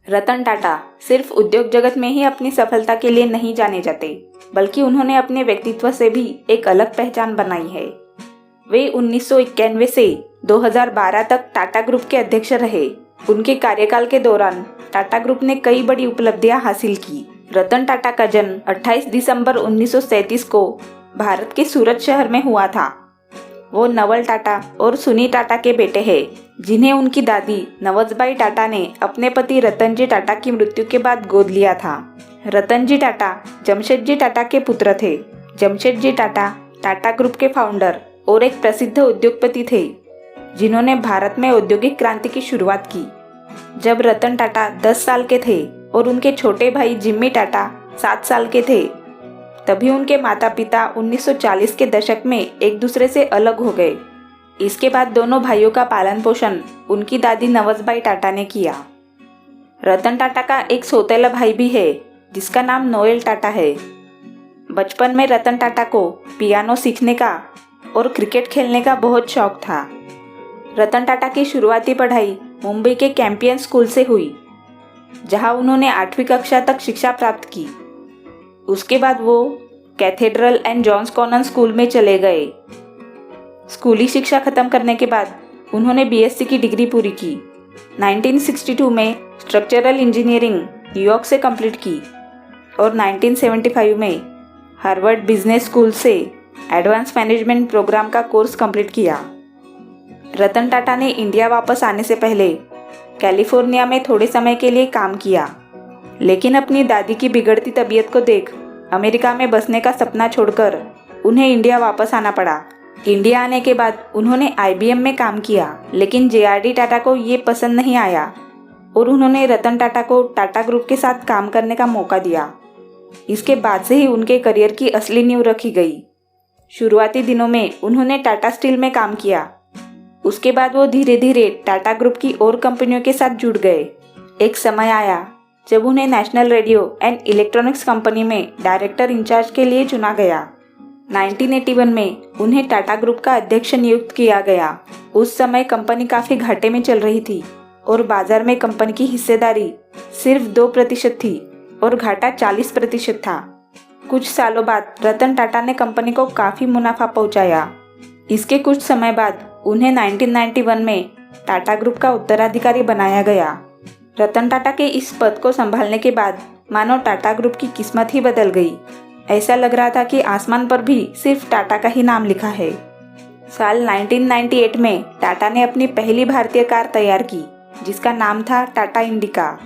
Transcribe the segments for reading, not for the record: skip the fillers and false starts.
रतन टाटा सिर्फ उद्योग जगत में ही अपनी सफलता के लिए नहीं जाने जाते, बल्कि उन्होंने अपने व्यक्तित्व से भी एक अलग पहचान बनाई है। वे 1991 से 2012 तक टाटा ग्रुप के अध्यक्ष रहे। उनके कार्यकाल के दौरान टाटा ग्रुप ने कई बड़ी उपलब्धियां हासिल की। रतन टाटा का जन्म 28 दिसंबर 1937 को भारत के सूरत शहर में हुआ था। वो नवल टाटा और सुनी टाटा के बेटे हैं, जिन्हें उनकी दादी नवजबाई टाटा ने अपने पति रतनजी टाटा की मृत्यु के बाद गोद लिया था। रतनजी टाटा जमशेदजी टाटा के पुत्र थे। जमशेदजी टाटा टाटा ग्रुप के फाउंडर और एक प्रसिद्ध उद्योगपति थे, जिन्होंने भारत में औद्योगिक क्रांति की शुरुआत की। जब रतन टाटा 10 साल के थे और उनके छोटे भाई जिम्मी टाटा 7 साल के थे, तभी उनके माता पिता 1940 के दशक में एक दूसरे से अलग हो गए। इसके बाद दोनों भाइयों का पालन पोषण उनकी दादी नवजबाई टाटा ने किया। रतन टाटा का एक सौतेला भाई भी है, जिसका नाम नोएल टाटा है। बचपन में रतन टाटा को पियानो सीखने का और क्रिकेट खेलने का बहुत शौक था। रतन टाटा की शुरुआती पढ़ाई मुंबई के कैंपियन स्कूल से हुई, जहां उन्होंने 8वीं कक्षा तक शिक्षा प्राप्त की। उसके बाद वो Cathedral and John's Connon School में चले गए। स्कूली शिक्षा खत्म करने के बाद उन्होंने बीएससी की डिग्री पूरी की। 1962 में स्ट्रक्चरल इंजीनियरिंग न्यूयॉर्क से कंप्लीट की और 1975 में हार्वर्ड बिजनेस स्कूल से एडवांस मैनेजमेंट प्रोग्राम का कोर्स कंप्लीट किया। रतन टाटा ने इंडिया वापस आने से पहले कैलिफोर्निया में थोड़े समय के लिए काम किया, लेकिन अपनी दादी की बिगड़ती तबीयत को देख अमेरिका में बसने का सपना छोड़कर उन्हें इंडिया वापस आना पड़ा। इंडिया आने के बाद उन्होंने IBM में काम किया, लेकिन JRD टाटा को ये पसंद नहीं आया और उन्होंने रतन टाटा को टाटा ग्रुप के साथ काम करने का मौका दिया। इसके बाद से ही उनके करियर की असली नींव रखी गई। शुरुआती दिनों में उन्होंने टाटा स्टील में काम किया। उसके बाद वो धीरे धीरे टाटा ग्रुप की और कंपनियों के साथ जुड़ गए। एक समय आया जब उन्हें national radio and electronics company में डायरेक्टर इंचार्ज के लिए चुना गया। 1981 में उन्हें टाटा ग्रुप का अध्यक्ष नियुक्त किया गया। उस समय कंपनी काफ़ी घाटे में चल रही थी और बाजार में कंपनी की हिस्सेदारी सिर्फ 2% थी और घाटा 40% था। कुछ सालों बाद रतन टाटा ने कंपनी को काफ़ी मुनाफा पहुंचाया। इसके कुछ समय बाद उन्हें 1991 में टाटा ग्रुप का उत्तराधिकारी बनाया गया। रतन टाटा के इस पद को संभालने के बाद मानो टाटा ग्रुप की किस्मत ही बदल गई। ऐसा लग रहा था कि आसमान पर भी सिर्फ टाटा का ही नाम लिखा है। साल 1998 में टाटा ने अपनी पहली भारतीय कार तैयार की, जिसका नाम था टाटा इंडिका।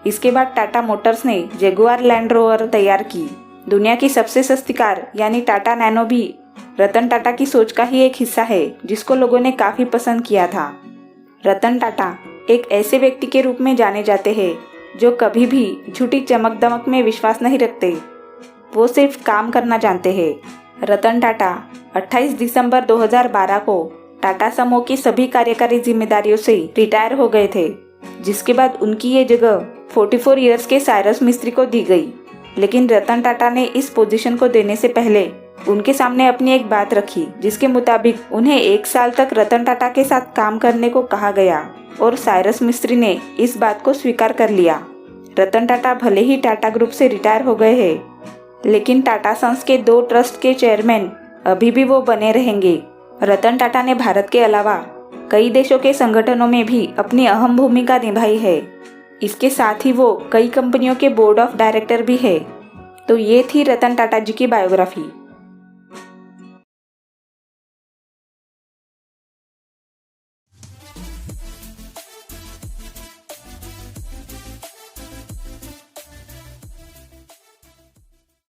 इसके बाद टाटा मोटर्स ने जगुआर लैंड रोवर तैयार की। दुनिया की सबसे सस्ती कार यानी टाटा नैनो भी रतन टाटा की सोच का ही एक हिस्सा है, जिसको लोगों ने काफ़ी पसंद किया था। रतन टाटा एक ऐसे व्यक्ति के रूप में जाने जाते हैं जो कभी भी झूठी चमक दमक में विश्वास नहीं रखते। वो सिर्फ काम करना जानते हैं। रतन टाटा 28 दिसंबर 2012 को टाटा समूह की सभी कार्यकारी जिम्मेदारियों से रिटायर हो गए थे, जिसके बाद उनकी ये जगह 44 इयर्स के साइरस मिस्त्री को दी गई। लेकिन रतन टाटा ने इस पोजीशन को देने से पहले उनके सामने अपनी एक बात रखी, जिसके मुताबिक उन्हें 1 साल तक रतन टाटा के साथ काम करने को कहा गया और साइरस मिस्त्री ने इस बात को स्वीकार कर लिया। रतन टाटा भले ही टाटा ग्रुप से रिटायर हो गए हैं, लेकिन टाटा सन्स के 2 ट्रस्ट के चेयरमैन अभी भी वो बने रहेंगे। रतन टाटा ने भारत के अलावा कई देशों के संगठनों में भी अपनी अहम भूमिका निभाई है। इसके साथ ही वो कई कंपनियों के बोर्ड ऑफ डायरेक्टर भी है। तो ये थी रतन टाटा जी की बायोग्राफी।